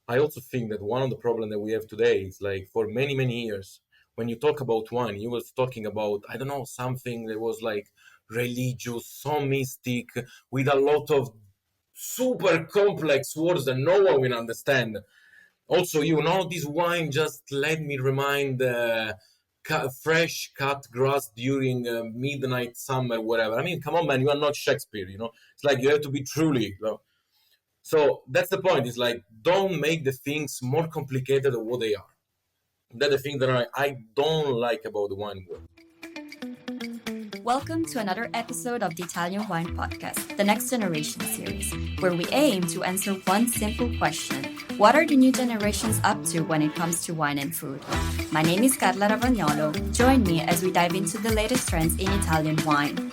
I also think that one of the problems that we have today is like for many, many years, when you talk about wine, you was talking about, I don't know, something that was like religious, so mystic, with a lot of super complex words that no one will understand. Also, this wine just let me remind fresh cut grass during midnight summer, whatever. I mean, come on, man, you are not Shakespeare, It's like you have to be truly. So that's the point. It's like don't make the things more complicated than what they are. That's the thing that I don't like about the wine world. Welcome to another episode of the Italian Wine Podcast, the Next Generation series, where we aim to answer one simple question. What are the new generations up to when it comes to wine and food? My name is Karla Ravagnolo. Join me as we dive into the latest trends in Italian wine.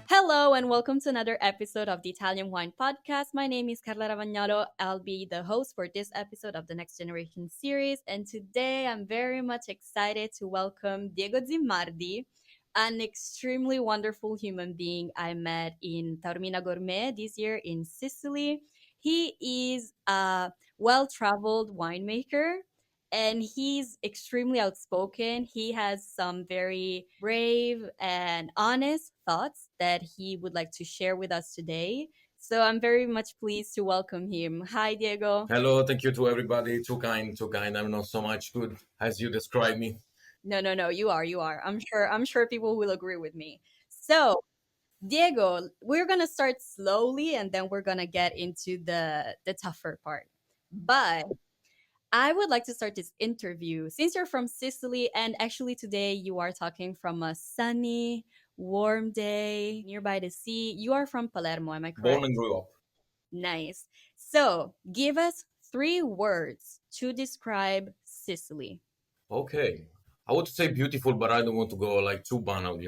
Hello and welcome to another episode of the Italian Wine Podcast. My name is Karla Ravagnolo. I'll be the host for this episode of the Next Generation series. And today I'm very much excited to welcome Diego Zimmardi, an extremely wonderful human being I met in Taormina Gourmet this year in Sicily. He is a well-traveled winemaker and he's extremely outspoken. He has some very brave and honest thoughts that he would like to share with us today. So I'm very much pleased to welcome him. Hi, Diego. Hello, thank you to everybody. Too kind, too kind. I'm not so much good as you describe me. No. You are. I'm sure people will agree with me. So, Diego, we're gonna start slowly, and then we're gonna get into the tougher part. But I would like to start this interview since you're from Sicily, and actually today you are talking from a sunny, warm day nearby the sea. You are from Palermo, am I Born correct? and grew up. Nice. So, give us 3 words to describe Sicily. Okay. I would say beautiful, but I don't want to go like too banal.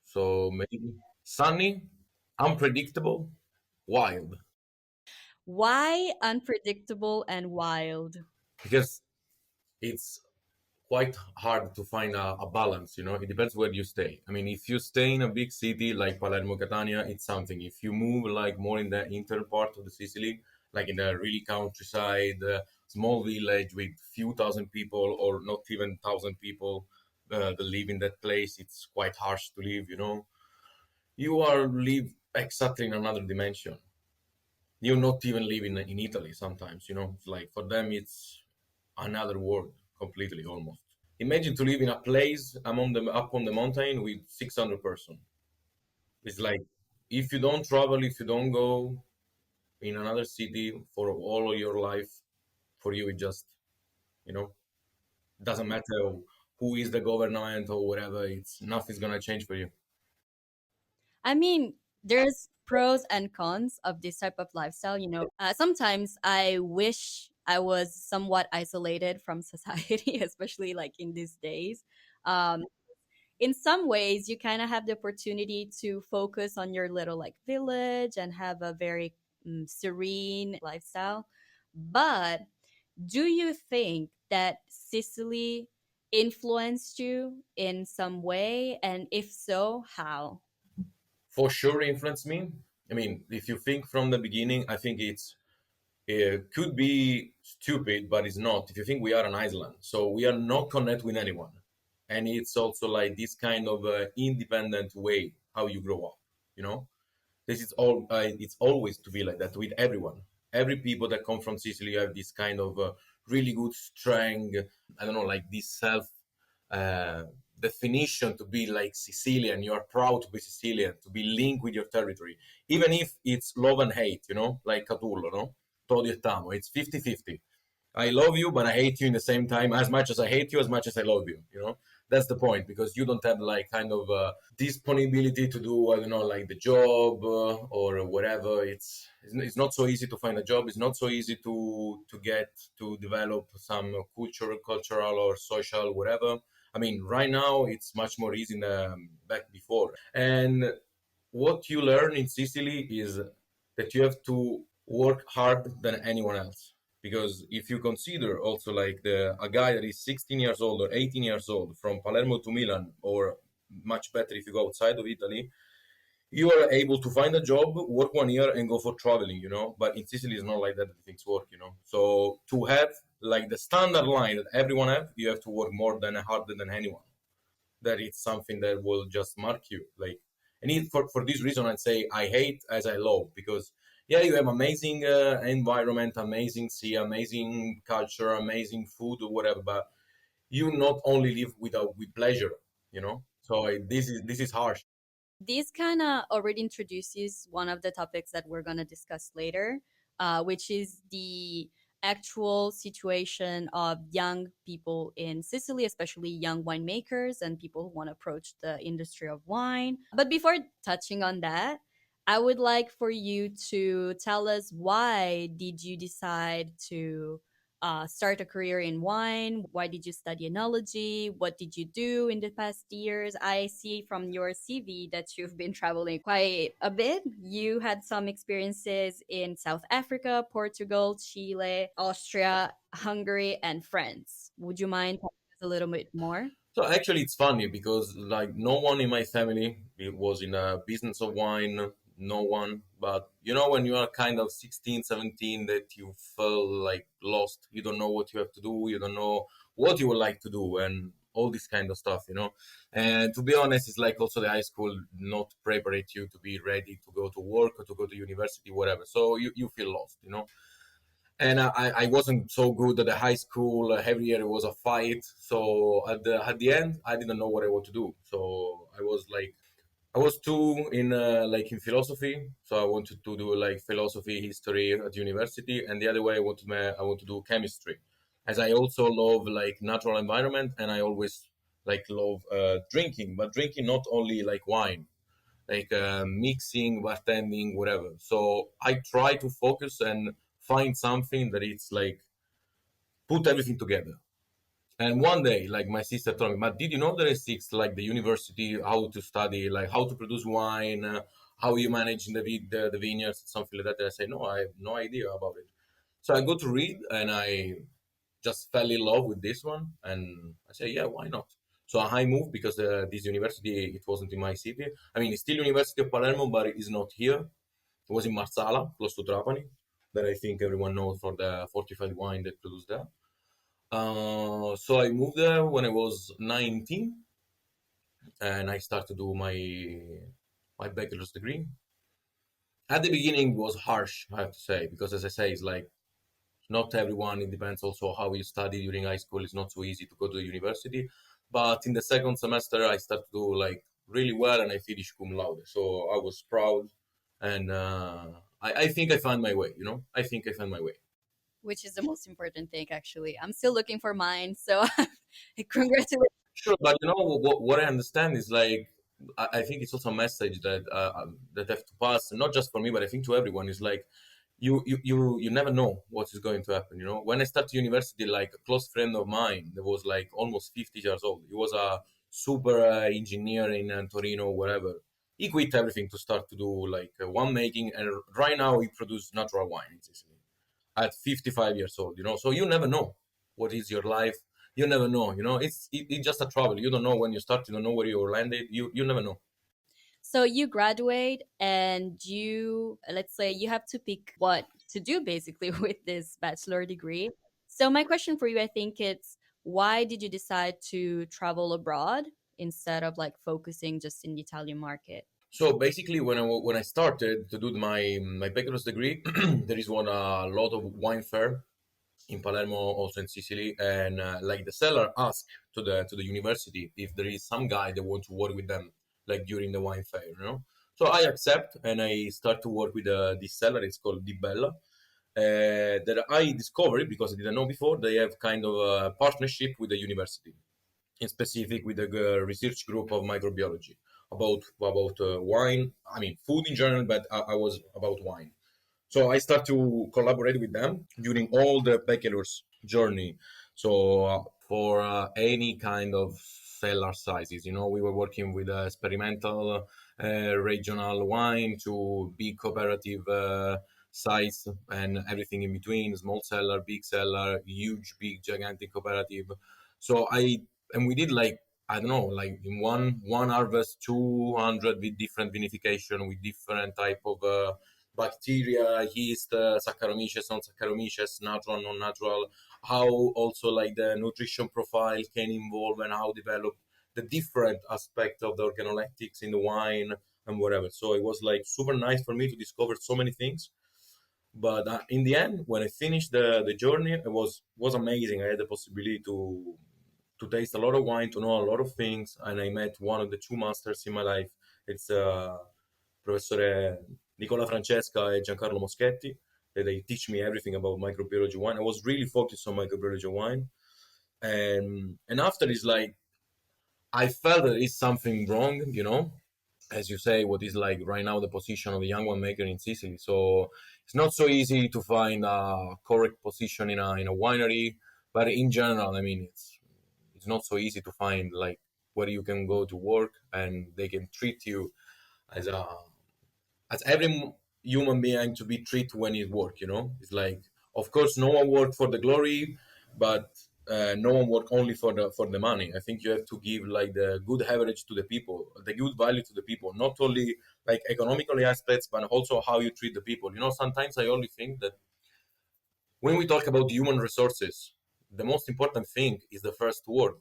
So maybe sunny, unpredictable, wild. Why unpredictable and wild? Because it's quite hard to find a balance. It depends where you stay. I mean, if you stay in a big city like Palermo, Catania, it's something. If you move like more in the inner part of the Sicily, like in the really countryside, small village with few thousand people or not even thousand people that live in that place, it's quite harsh to live. You are live exactly in another dimension. You're not even living in Italy sometimes. It's like for them, it's another world completely almost. Imagine to live in a place among them up on the mountain with 600 person. It's like if you don't travel, if you don't go in another city for all of your life, for you it just you know doesn't matter who is the government or whatever. It's nothing's gonna change for you. I mean, there's pros and cons of this type of lifestyle. Sometimes I wish I was somewhat isolated from society, especially like in these days. Um, in some ways, you kind of have the opportunity to focus on your little like village and have a very serene lifestyle. But do you think that Sicily influenced you in some way? And if so, how? For sure influenced me. I mean, if you think from the beginning, I think it could be stupid, but it's not. If you think we are an island, so we are not connected with anyone, and it's also like this kind of independent way how you grow up. You know, this is all. It's always to be like that with everyone. Every people that come from Sicily have this kind of really good strength. I don't know, like this self uh, definition to be like Sicilian. You are proud to be Sicilian, to be linked with your territory, even if it's love and hate. Like Catullo, no? Todo e tamo. It's 50-50. I love you, but I hate you in the same time. As much as I hate you, as much as I love you. That's the point, because you don't have like kind of disponibility to do, I don't know, like the job or whatever. It's not so easy to find a job. It's not so easy to get to develop some cultural or social whatever. I mean, right now it's much more easy than back before. And what you learn in Sicily is that you have to work hard than anyone else. Because if you consider also like a guy that is 16 years old or 18 years old from Palermo to Milan, or much better if you go outside of Italy, you are able to find a job, work 1 year, and go for traveling, But in Sicily, it's not like that things work. So to have like the standard line that everyone have, you have to work more than harder than anyone. That it's something that will just mark you. Like, and for this reason, I'd say I hate as I love, because yeah, you have amazing environment, amazing sea, amazing culture, amazing food or whatever, but you not only live with pleasure. So this is harsh. This kind of already introduces one of the topics that we're going to discuss later, which is the actual situation of young people in Sicily, especially young winemakers and people who want to approach the industry of wine. But before touching on that, I would like for you to tell us, why did you decide to start a career in wine? Why did you study enology? What did you do in the past years? I see from your CV that you've been traveling quite a bit. You had some experiences in South Africa, Portugal, Chile, Austria, Hungary, and France. Would you mind telling us a little bit more? So actually, it's funny because like no one in my family was in a business of wine. No one. But when you are kind of 16, 17, that you feel like lost. You don't know what you have to do. You don't know what you would like to do, and all this kind of stuff. And to be honest, it's like also the high school not preparate you to be ready to go to work or to go to university, whatever. So you feel lost. And I wasn't so good at the high school. Every year it was a fight. So at the end, I didn't know what I want to do. So I was two in like in philosophy. So I wanted to do like philosophy, history at university, and the other way I want to do chemistry, as I also love like natural environment, and I always like love drinking, but drinking not only like wine, like mixing, bartending, whatever. So I try to focus and find something that it's like put everything together. And one day, like my sister told me, "But did you know there exists like the university how to study, like how to produce wine, how you manage the vineyards, something like that?" And I say, "No, I have no idea about it." So I go to read, and I just fell in love with this one, and I say, "Yeah, why not?" So I moved because this university, it wasn't in my city. I mean, it's still University of Palermo, but it is not here. It was in Marsala, close to Trapani, that I think everyone knows for the fortified wine they produce there. So I moved there when I was 19, and I started to do my bachelor's degree. At the beginning, it was harsh, I have to say, because as I say, it's like not everyone. It depends also how you study during high school. It's not so easy to go to the university. But in the second semester, I started to do like really well, and I finished cum laude. So I was proud, and I think I found my way. I think I found my way. Which is the most important thing, actually. I'm still looking for mine. So, congratulations. Sure, but what I understand is like I think it's also a message that have to pass, not just for me, but I think to everyone is like you never know what is going to happen. When I started university, like a close friend of mine that was like almost 50 years old. He was a super engineer in Torino, wherever. He quit everything to start to do like winemaking, and right now he produces natural wine in Sicily at 55 years old. So you never know what is your life. You never know. It's just a travel. You don't know when you start. You don't know where you landed. You never know. So you graduate and let's say you have to pick what to do basically with this bachelor degree. So my question for you, I think it's, why did you decide to travel abroad instead of like focusing just in the Italian market? So basically, when I started to do my bachelor's degree, there is one a lot of wine fair in Palermo, also in Sicily, and like the seller asked to the university if there is some guy that want to work with them, like during the wine fair. So I accept, and I start to work with this seller. It's called Di Bella. That I discovered because I didn't know before. They have kind of a partnership with the university, in specific with the research group of microbiology about wine. I mean, food in general, but I was about wine. So I start to collaborate with them during all the bachelor's journey. So for any kind of cellar sizes, we were working with experimental regional wine to big cooperative size and everything in between, small cellar, big cellar, huge, big, gigantic cooperative. So and we did like I don't know, like in one harvest, 200 with different vinification, with different type of bacteria, yeast, Saccharomyces, non-Saccharomyces, natural, non-natural. How also like the nutrition profile can involve and how develop the different aspect of the organoleptics in the wine and whatever. So it was like super nice for me to discover so many things. But in the end, when I finished the journey, it was amazing. I had the possibility to taste a lot of wine, to know a lot of things, and I met one of the two masters in my life. It's Professor Nicola Francesca and Giancarlo Moschetti. They teach me everything about microbiology of wine. I was really focused on microbiology of wine, and after it's like I felt that is something wrong, as you say, what is like right now the position of a young winemaker in Sicily. So it's not so easy to find a correct position in a winery. But in general, I mean, it's not so easy to find like where you can go to work and they can treat you as a as every human being to be treated when it work. It's like, of course, no one work for the glory, but no one work only for the money. I think you have to give like the good average to the people, the good value to the people, not only like economically aspects, but also how you treat the people. Sometimes I only think that when we talk about human resources, the most important thing is the first word,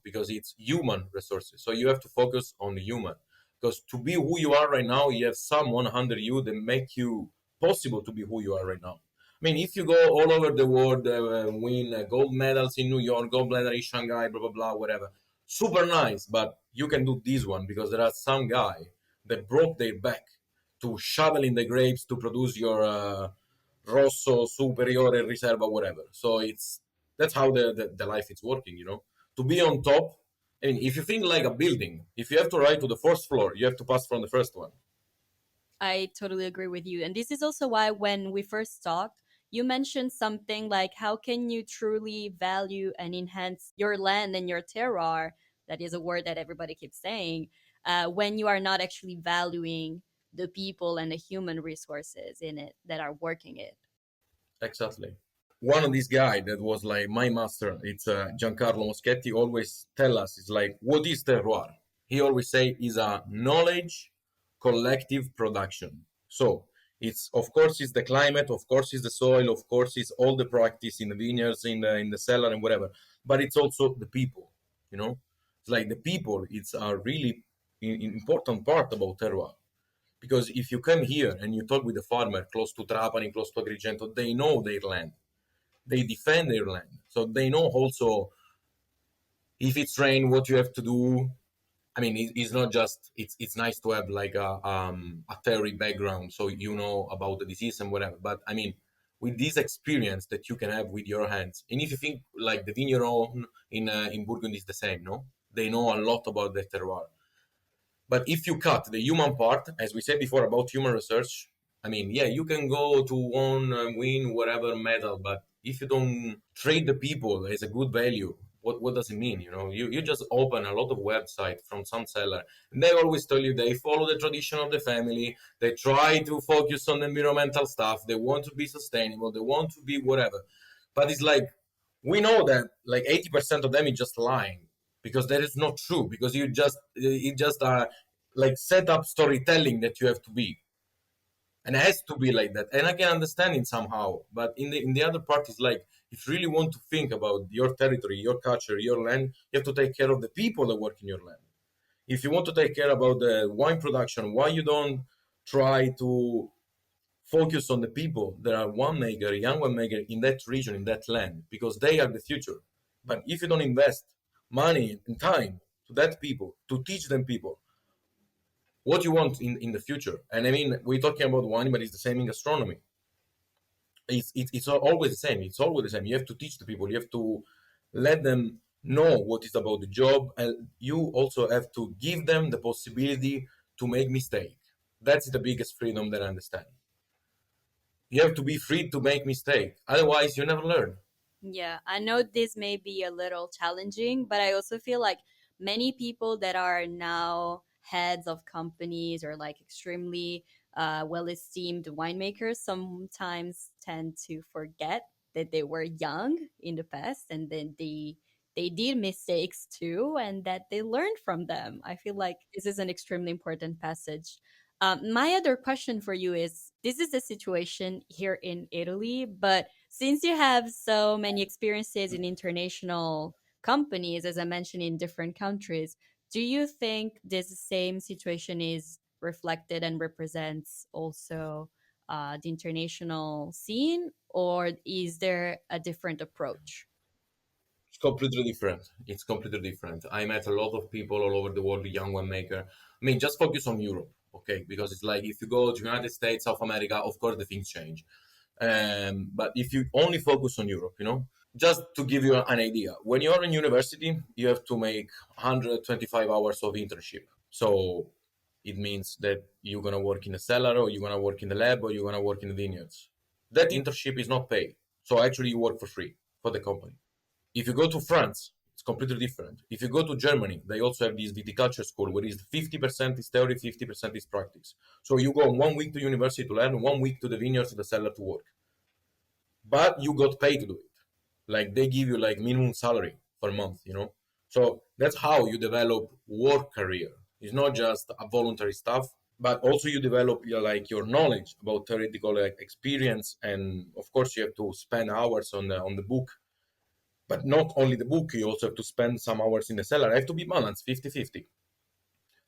because it's human resources. So you have to focus on the human. Because to be who you are right now, you have someone under you that make you possible to be who you are right now. I mean, if you go all over the world, win gold medals in New York, gold medal in Shanghai, blah, blah, blah, whatever, super nice. But you can do this one because there are some guy that broke their back to shovel in the grapes to produce your Rosso, Superiore, Riserva, whatever. So that's how the life is working. To be on top, I mean, if you think like a building, if you have to ride to the first floor, you have to pass from the first one. I totally agree with you. And this is also why when we first talked, you mentioned something like how can you truly value and enhance your land and your terroir? That is a word that everybody keeps saying, when you are not actually valuing the people and the human resources in it that are working it. Exactly. One of these guy that was like my master, it's Giancarlo Moschetti, always tell us, it's like, what is terroir? He always say is a knowledge collective production. So it's, of course, it's the climate, of course it's the soil, of course it's all the practice in the vineyards, in the cellar and whatever, but it's also the people. It's like the people, it's a really important part about terroir. Because if you come here and you talk with a farmer close to Trapani, close to Agrigento, they know their land, they defend their land. So they know also if it's rain, what you have to do. I mean, it's not just it's nice to have like a theory background, so you know about the disease and whatever. But I mean, with this experience that you can have with your hands, and if you think like the vigneron in Burgundy is the same, no, they know a lot about the terroir. But if you cut the human part, as we said before about human research, I mean, yeah, you can go to win whatever medal, but if you don't trade the people as a good value, what does it mean? You just open a lot of websites from some seller, and they always tell you they follow the tradition of the family, they try to focus on the environmental stuff, they want to be sustainable, they want to be whatever. But it's like we know that like 80% of them is just lying because that is not true because you just like set up storytelling that you have to be, and it has to be like that, and I can understand it somehow. But in the other part is like, if you really want to think about your territory, your culture, your land, you have to take care of the people that work in your land. If you want to take care about the wine production, why you don't try to focus on the people that are winemaker, young winemaker in that region, in that land, because they are the future. But if you don't invest money and time to that people, to teach them people what you want in the future, and I mean, we're talking about wine, but it's the same in gastronomy. It's always the same. It's always the same. You have to teach the people. You have to let them know what is about the job, and you also have to give them the possibility to make mistake. That's the biggest freedom that I understand. You have to be free to make mistake. Otherwise, you never learn. Yeah, I know this may be a little challenging, but I also feel like many people that are now heads of companies or like extremely well esteemed winemakers sometimes tend to forget that they were young in the past and then they they did mistakes too and that they learned from them. I feel like this is an extremely important passage. My other question for you is, this is the situation here in Italy, but since you have so many experiences in international companies, as I mentioned, in different countries, do you think this same situation is reflected and represents also the international scene, or is there a different approach? It's completely different. It's completely different. I met a lot of people all over the world, young winemaker. I mean, just focus on Europe, okay? Because it's like if you go to United States, South America, of course the things change. But if you only focus on Europe, just to give you an idea, when you're in university, you have to make 125 hours of internship. So it means that you're gonna work in the cellar, or you're gonna work in the lab, or you're gonna work in the vineyards. That internship is not paid. So actually you work for free for the company. If you go to France, it's completely different. If you go to Germany, they also have this viticulture school where is 50% is theory, 50% is practice. So you go 1 week to university to learn, 1 week to the vineyards, to the cellar to work. But you got paid to do it. Like they give you like minimum salary for a month. So that's how you develop work career. It's not just a voluntary stuff, but also you develop your knowledge about theoretical experience, and of course you have to spend hours on the book, but not only the book, you also have to spend some hours in the cellar. I have to be balanced 50-50.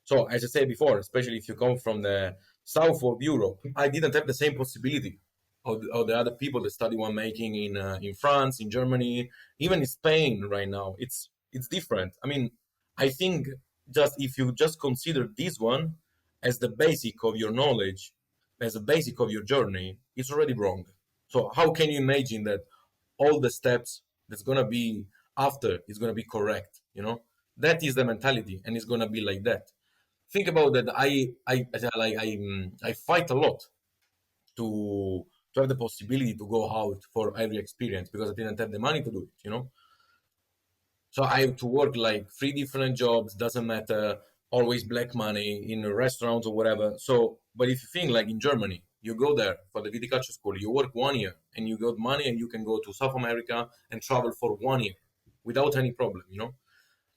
So as I said before, especially if you come from the south of Europe, I didn't have the same possibility of the other people that study winemaking in France, in Germany, even in Spain right now. It's different. I mean, I think just if you just consider this one as the basic of your knowledge, as a basic of your journey, it's already wrong. So how can you imagine that all the steps that's gonna be after is gonna be correct? That is the mentality, and it's gonna be like that. Think about that. I fight a lot to have the possibility to go out for every experience because I didn't have the money to do it. So I have to work like three different jobs, doesn't matter, always black money in a restaurant or whatever. So, but if you think like in Germany, you go there for the viticulture school, you work 1 year and you got money and you can go to South America and travel for 1 year without any problem.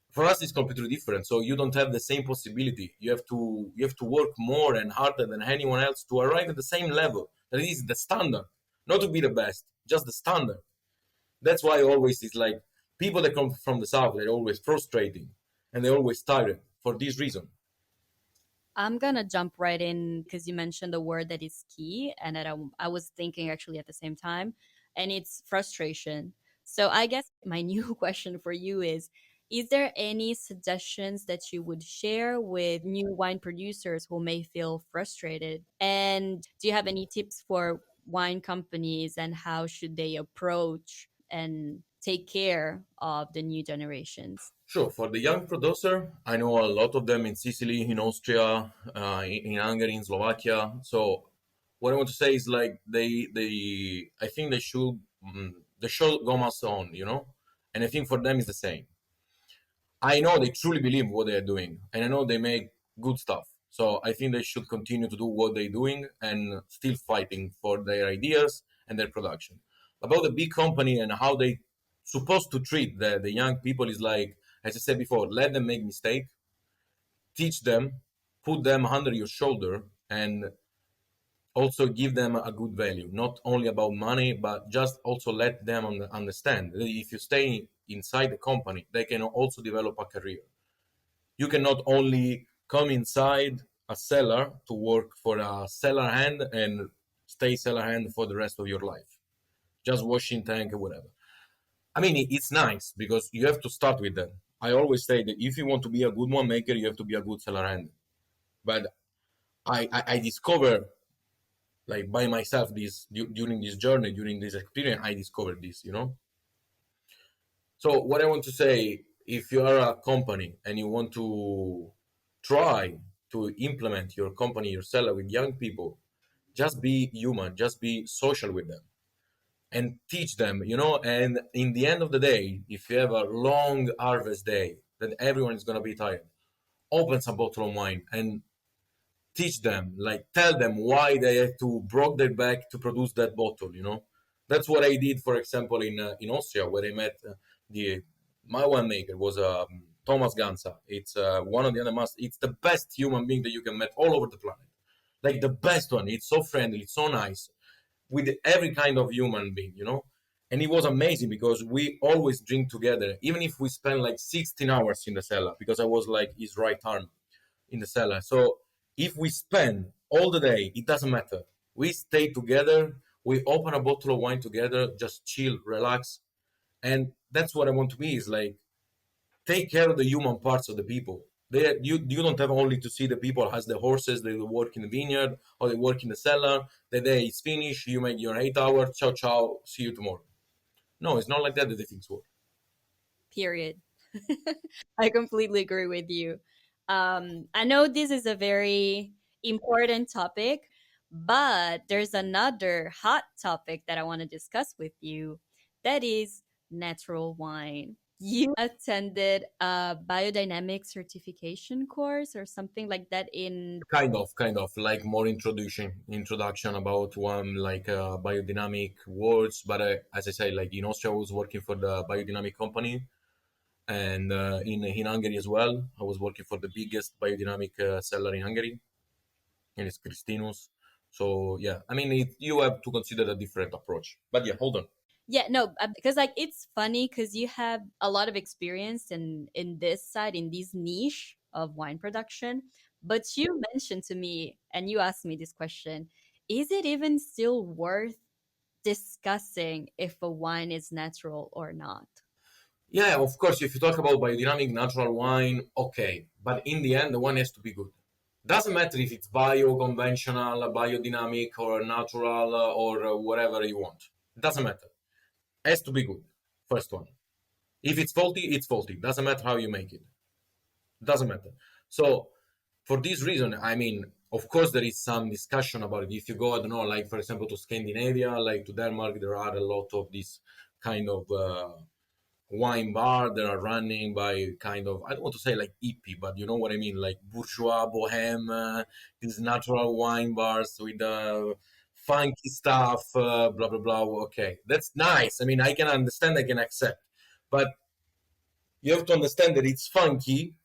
For us it's completely different, so you don't have the same possibility. You have to work more and harder than anyone else to arrive at the same level. That is the standard, not to be the best, just the standard. That's why always it's like people that come from the south, they're always frustrating and they're always tired for this reason. I'm gonna jump right in because you mentioned the word that is key, and that I was thinking actually at the same time, and it's frustration. So I guess my new question for you is there any suggestions that you would share with new wine producers who may feel frustrated? And do you have any tips for wine companies and how should they approach and take care of the new generations? Sure. For the young producer, I know a lot of them in Sicily, in Austria, in Hungary, in Slovakia. So what I want to say is like I think they should go mass on. And I think for them it's the same. I know they truly believe what they're doing, and I know they make good stuff. So I think they should continue to do what they're doing and still fighting for their ideas and their production. About the big company and how they supposed to treat the young people is like, as I said before, let them make mistake, teach them, put them under your shoulder, and also give them a good value. Not only about money, but just also let them understand that if you stay inside the company, they can also develop a career. You cannot only come inside a cellar to work for a cellar hand and stay cellar hand for the rest of your life, just washing tank or whatever. I mean, it's nice because you have to start with that. I always say that if you want to be a good winemaker, you have to be a good cellar hand. But I discovered like by myself this during this journey, during this experience, I discovered this. So what I want to say, if you are a company and you want to try to implement your company, your seller with young people, just be human, just be social with them and teach them. And in the end of the day, if you have a long harvest day, then everyone is going to be tired. Open some bottle of wine and teach them, like tell them why they have to broke their back to produce that bottle. That's what I did, for example, in Austria, where I met the My winemaker was Thomas Gansa. It's one of the other most. It's the best human being that you can meet all over the planet. Like the best one. It's so friendly. It's so nice with every kind of human being, you know. And it was amazing because we always drink together, even if we spend like 16 hours in the cellar, because I was like his right arm in the cellar. So if we spend all the day, it doesn't matter. We stay together, we open a bottle of wine together, just chill, relax. And that's what I want to be is like take care of the human parts of the people. You don't have only to see the people as the horses, they work in the vineyard or they work in the cellar. The day is finished, you make your 8 hours, ciao ciao, see you tomorrow. No, it's not like that the things work. Period. I completely agree with you. I know this is a very important topic, but there's another hot topic that I want to discuss with you. That is natural wine. You attended a biodynamic certification course or something like that in. Kind of like more introduction about one like biodynamic words. But as I say, like in Austria, I was working for the biodynamic company, and in Hungary as well, I was working for the biggest biodynamic cellar in Hungary, and it's Christinus. So yeah, I mean, you have to consider a different approach. But yeah, hold on. Yeah, no, because like it's funny because you have a lot of experience in this side, in this niche of wine production. But you mentioned to me and you asked me this question: is it even still worth discussing if a wine is natural or not? Yeah, of course, if you talk about biodynamic natural wine, okay. But in the end, the wine has to be good. Doesn't matter if it's bio, conventional, biodynamic, or natural, or whatever you want. Doesn't matter. Has to be good. First one. If it's faulty, it's faulty. Doesn't matter how you make it. Doesn't matter. So, for this reason, I mean, of course, there is some discussion about it. If you go, I don't know, like for example, to Scandinavia, like to Denmark, there are a lot of this kind of wine bar that are running by kind of I don't want to say like hippie, but you know what I mean, like bourgeois bohem, these natural wine bars with funky stuff, blah blah blah. Okay, that's nice. I mean, I can understand, I can accept, but you have to understand that it's funky,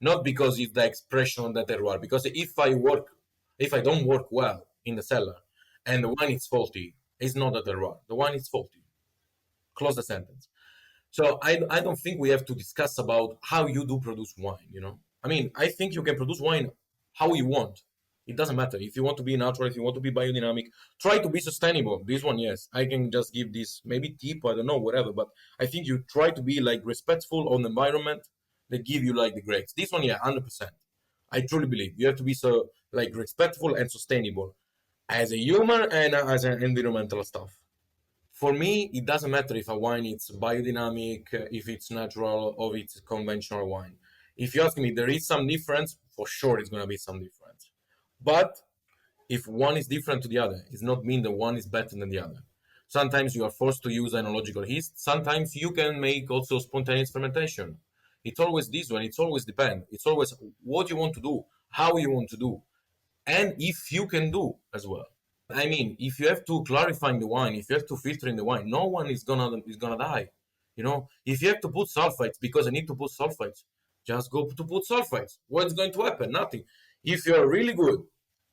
not because it's the expression of the terroir. Because if I don't work well in the cellar, and the wine is faulty, it's not the terroir. The wine is faulty. Close the sentence. So I don't think we have to discuss about how you do produce wine, you know? I mean, I think you can produce wine how you want. It doesn't matter. If you want to be natural, if you want to be biodynamic, try to be sustainable. This one, yes. I can just give this maybe tip, I don't know, whatever. But I think you try to be like respectful on the environment that give you like the grapes. This one, yeah, 100%. I truly believe you have to be so like respectful and sustainable as a human and as an environmental stuff. For me, it doesn't matter if a wine is biodynamic, if it's natural, or if it's conventional wine. If you ask me, there is some difference. For sure, it's going to be some difference. But if one is different to the other, it does not mean that one is better than the other. Sometimes you are forced to use enological yeast. Sometimes you can make also spontaneous fermentation. It's always this one. It's always depend. It's always what you want to do, how you want to do, and if you can do as well. I mean, if you have to clarify the wine, if you have to filter in the wine, no one is gonna die. You know, if you have to put sulfites because I need to put sulfites, just go to put sulfites. What's going to happen? Nothing. If you are really good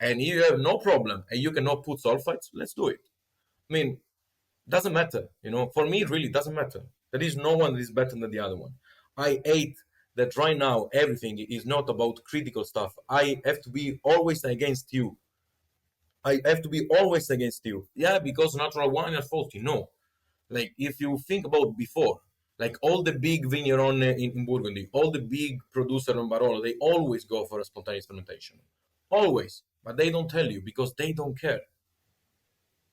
and you have no problem and you cannot put sulfites, let's do it. I mean, doesn't matter. You know, for me, it really doesn't matter. There is no one that is better than the other one. I hate that right now everything is not about critical stuff. I have to be always against you. I have to be always against you. Yeah, because natural wine are faulty. No. Like if you think about before, like all the big vigneron in Burgundy, all the big producer on Barolo, they always go for a spontaneous fermentation. Always. But they don't tell you because they don't care.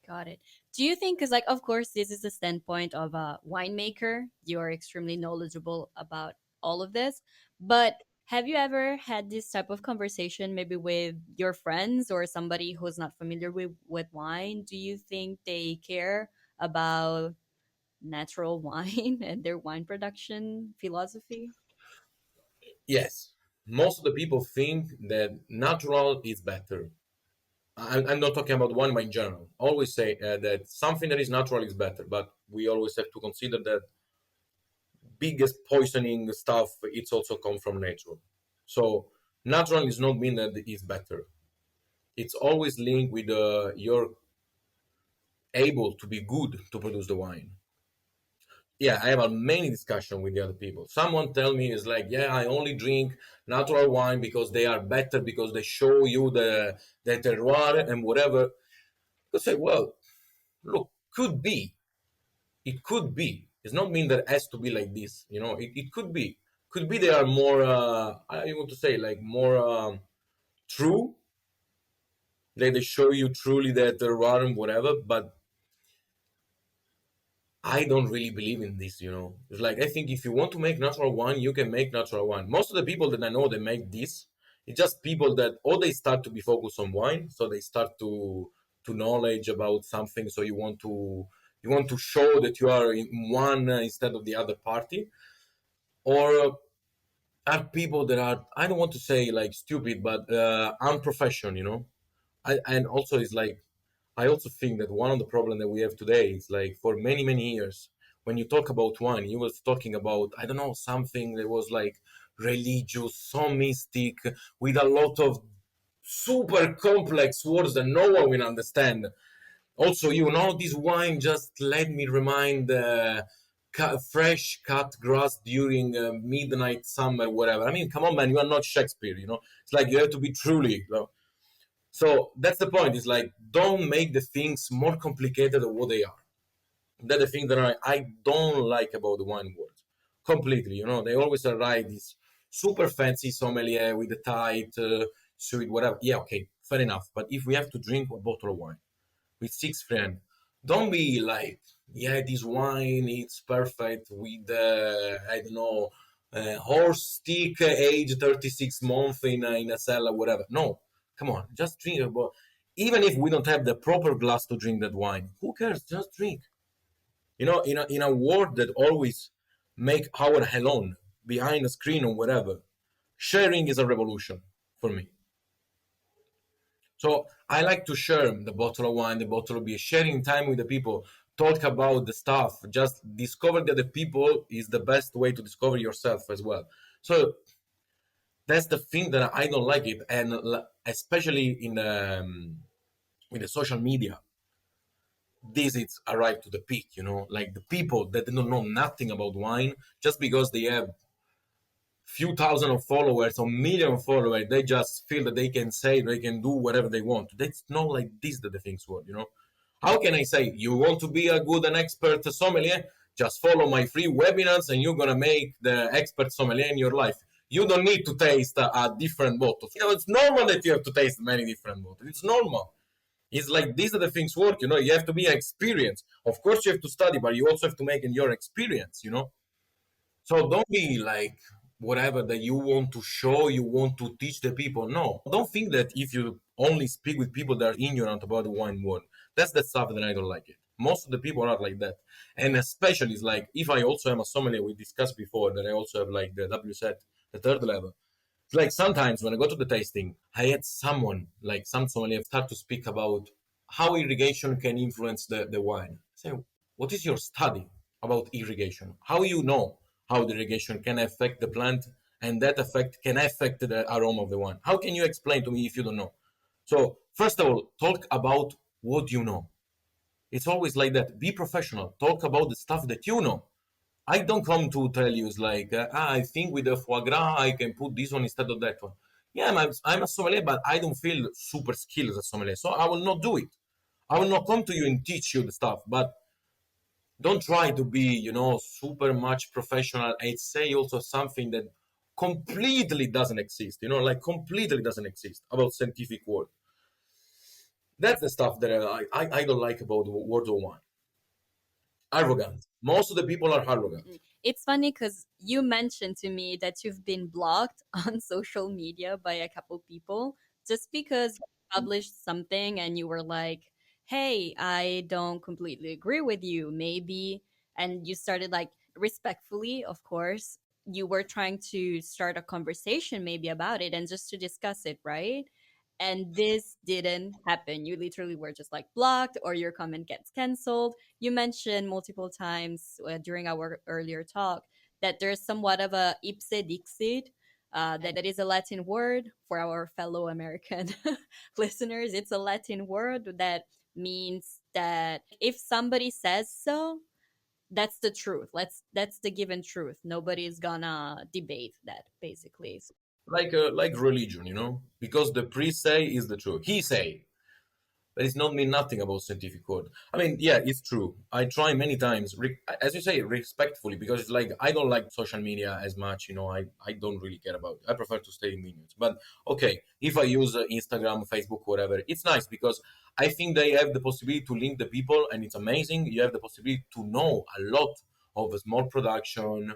Got it. Do you think, because, like, of course, this is the standpoint of a winemaker, you are extremely knowledgeable about all of this, but have you ever had this type of conversation maybe with your friends or somebody who's not familiar with wine? Do you think they care about natural wine and their wine production philosophy? Yes. Most of the people think that natural is better. I'm not talking about wine, but in general. Always say that something that is natural is better, but we always have to consider that biggest poisoning stuff, it's also come from nature. So natural is not mean that it's better. It's always linked with you're able to be good to produce the wine. Yeah, I have a many discussion with the other people. Someone tell me is like, yeah, I only drink natural wine because they are better, because they show you the terroir and whatever. I say, well, look, could be. It could be. It's not mean that it has to be like this. It could be. Could be they are more. I want to say like more true. Like they show you truly that terroir and whatever. But I don't really believe in this. It's like I think if you want to make natural wine, you can make natural wine. Most of the people that I know that make this, it's just people that or they start to be focused on wine, so they start to knowledge about something. So you want to show that you are in one instead of the other party, or are people that are I don't want to say like stupid, but unprofessional. And also it's like I also think that one of the problems that we have today is like for many, many years, when you talk about wine, you was talking about, I don't know, something that was like religious, so mystic, with a lot of super complex words that no one will understand. Also, this wine just let me remind fresh cut grass during midnight summer, whatever. I mean, come on, man, you are not Shakespeare. It's like you have to be truly. So that's the point. It's like don't make the things more complicated than what they are. That's the thing that I don't like about the wine world. Completely. They always write this super fancy sommelier with the tight suit, whatever. Yeah, okay, fair enough. But if we have to drink a bottle of wine with six friends, don't be like, yeah, this wine it's perfect with I don't know, horse stick age 36 months in a cellar, whatever. No, come on, just drink. But even if we don't have the proper glass to drink that wine, who cares? Just drink. In a world that always make our alone behind a screen or whatever, sharing is a revolution for me. So I like to share the bottle of wine, the bottle of beer, sharing time with the people, talk about the stuff, just discover that the people is the best way to discover yourself as well. So that's the thing that I don't like it, and especially in the social media, this is arrived to the peak. Like the people that don't know nothing about wine, just because they have few thousand of followers or million of followers, they just feel that they can say they can do whatever they want. That's not like this that the things work. How can I say you want to be a good and expert sommelier? Just follow my free webinars and you're gonna make the expert sommelier in your life. You don't need to taste a different bottle. It's normal that you have to taste many different bottles. It's normal. It's like these are the things work. You have to be experienced. Of course, you have to study, but you also have to make in your experience. So don't be like whatever that you want to show, you want to teach the people. No, don't think that if you only speak with people that are ignorant about the wine world, that's the stuff that I don't like it. Most of the people are like that. And especially it's like if I also am a sommelier, we discussed before that I also have like the WSET, the third level. It's like sometimes when I go to the tasting, I had someone, like some sommelier, start to speak about how irrigation can influence the wine. I say, what is your study about irrigation? How you know how the irrigation can affect the plant and that effect can affect the aroma of the wine? How can you explain to me if you don't know? So, first of all, talk about what you know. It's always like that. Be professional. Talk about the stuff that you know. I don't come to tell you it's like I think with the foie gras I can put this one instead of that one. Yeah, I'm a sommelier, but I don't feel super skilled as a sommelier, so I will not do it. I will not come to you and teach you the stuff, but don't try to be super much professional and say also something that completely doesn't exist. Like completely doesn't exist about scientific word. That's the stuff that I don't like about the world of wine. Arrogant. Most of the people are arrogant. It's funny because you mentioned to me that you've been blocked on social media by a couple people just because you published something and you were like, hey, I don't completely agree with you, maybe. And you started like respectfully, of course. You were trying to start a conversation maybe about it and just to discuss it, right? And this didn't happen. You literally were just like blocked or your comment gets canceled. You mentioned multiple times during our earlier talk that there's somewhat of a ipse dixit, that is a Latin word for our fellow American listeners. It's a Latin word that means that if somebody says so, that's the truth. That's the given truth. Nobody's gonna debate that, basically. Like religion, because the priest say is the truth. He say that is not mean nothing about scientific code. I mean, yeah, it's true. I try many times, as you say, respectfully, because it's like I don't like social media as much. I don't really care about it. I prefer to stay in vineyards. But okay, if I use Instagram, Facebook, whatever, it's nice because I think they have the possibility to link the people, and it's amazing. You have the possibility to know a lot of a small production,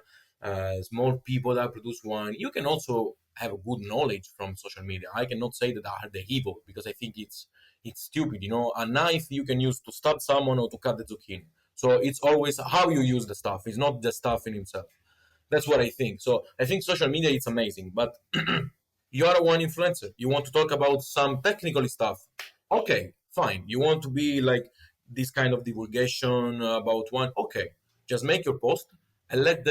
small people that produce wine. You can also have a good knowledge from social media. I cannot say that are the evil because I think it's stupid. A knife you can use to stab someone or to cut the zucchini. So it's always how you use the stuff. It's not the stuff in himself. That's what I think. So I think social media is amazing, but you are a wine influencer. You want to talk about some technical stuff. Okay, fine. You want to be like this kind of divulgation about wine. Okay, just make your post and let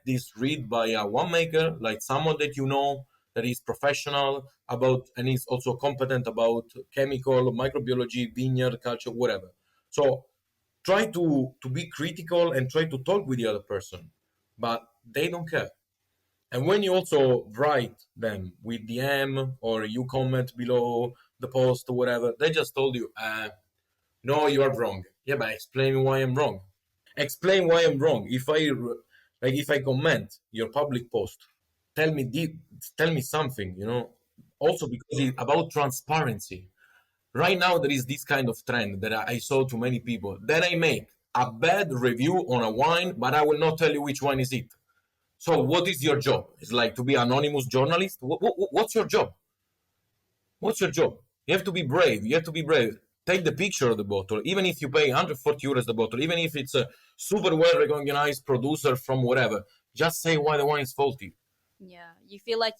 this read by a winemaker, like someone that you know that is professional about and is also competent about chemical, microbiology, vineyard culture, whatever. So try to be critical and try to talk with the other person, but they don't care. And when you also write them with DM or you comment below the post or whatever, they just told you, no, you are wrong. Yeah, but explain why I'm wrong. Explain why I'm wrong. If I comment your public post, tell me tell me something. Also because it's about transparency. Right now there is this kind of trend that I saw to many people. Then I make a bad review on a wine, but I will not tell you which wine is it. So what is your job? It's like to be anonymous journalist. What's your job? What's your job? You have to be brave. You have to be brave. Take the picture of the bottle, even if you pay 140 euros the bottle, even if it's a super well recognized producer from whatever. Just say why the wine is faulty. Yeah, you feel like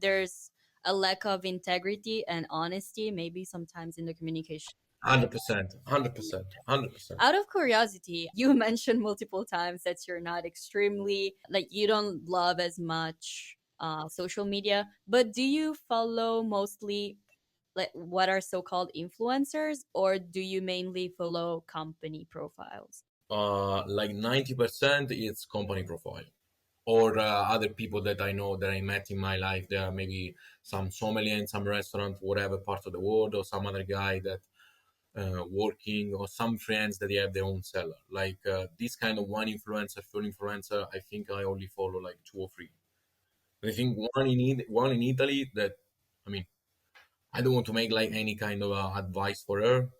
there's a lack of integrity and honesty, maybe sometimes in the communication. 100%, 100%, 100%. Out of curiosity, you mentioned multiple times that you're not extremely, like, you don't love as much social media, but do you follow mostly like what are so-called influencers, or do you mainly follow company profiles? Like 90% it's company profile or other people that I know that I met in my life. There are maybe some sommelier in some restaurant, whatever part of the world, or some other guy that working, or some friends that they have their own cellar. Like this kind of one influencer, full influencer, I think I only follow like two or three. I think one in Italy that, I mean, I don't want to make like any kind of advice for her,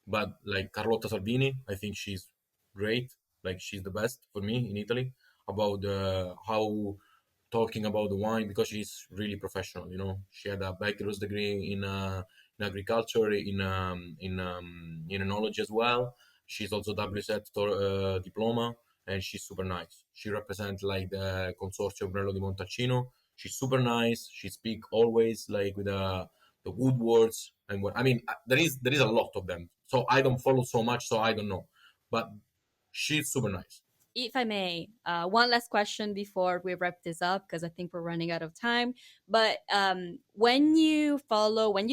but like Carlotta Salvini, I think she's great. Like she's the best for me in Italy about how talking about the wine because she's really professional. She had a bachelor's degree in agriculture, in enology as well. She's also WSET diploma, and she's super nice. She represents like the Consorzio Brunello di Montalcino. She's super nice. She speak always like with the good words and what I mean. There is a lot of them, so I don't follow so much, so I don't know. But she's super nice. If I may, one last question before we wrap this up, because I think we're running out of time. But when you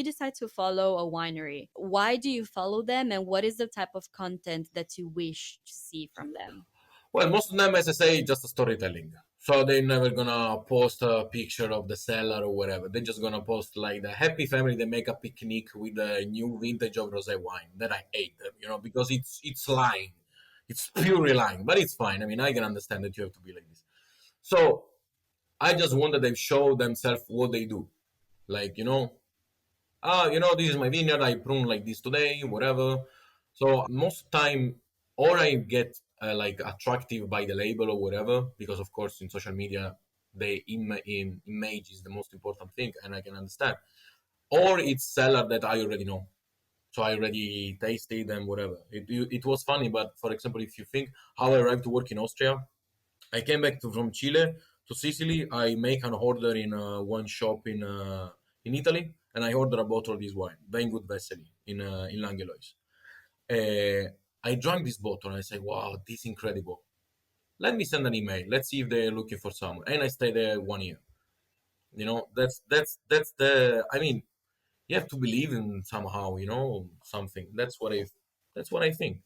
decide to follow a winery, why do you follow them, and what is the type of content that you wish to see from them? Well, most of them, as I say, just a storytelling. So they're never gonna post a picture of the cellar or whatever. They're just gonna post like the happy family that make a picnic with a new vintage of rosé wine. That I hate them, because it's lying. It's purely lying, but it's fine. I mean, I can understand that you have to be like this. So I just want that they show themselves what they do. Like, this is my vineyard. I prune like this today, whatever. So most time, or I get like attractive by the label or whatever, because of course in social media, the image is the most important thing, and I can understand. Or it's seller that I already know, so I already tasted and whatever. It was funny, but for example, if you think how I arrived to work in Austria, I came back from Chile to Sicily. I make an order in one shop in Italy, and I order a bottle of this wine, Weingut Vesely, in Langelois. I drank this bottle and I say, wow, this is incredible. let me send an email. Let's see if they're looking for someone. And I stay there 1 year. That's the. I mean, you have to believe in somehow. Something. That's what I think.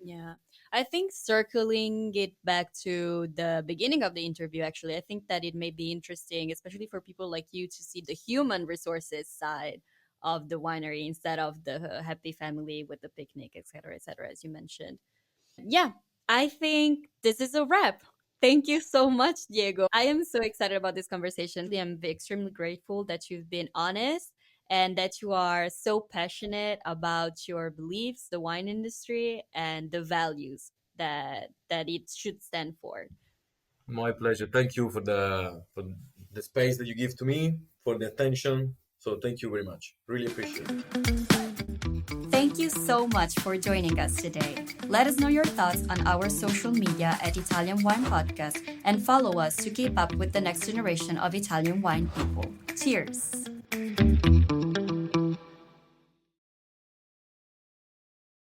Yeah. I think circling it back to the beginning of the interview, actually, I think that it may be interesting, especially for people like you, to see the human resources side of the winery instead of the happy family with the picnic, et cetera, as you mentioned. Yeah, I think this is a wrap. Thank you so much, Diego. I am so excited about this conversation. I'm extremely grateful that you've been honest and that you are so passionate about your beliefs, the wine industry, and the values that it should stand for. My pleasure. Thank you for the space that you give to me, for the attention. So thank you very much. Really appreciate it. Thank you so much for joining us today. Let us know your thoughts on our social media at Italian Wine Podcast and follow us to keep up with the next generation of Italian wine people. Cheers!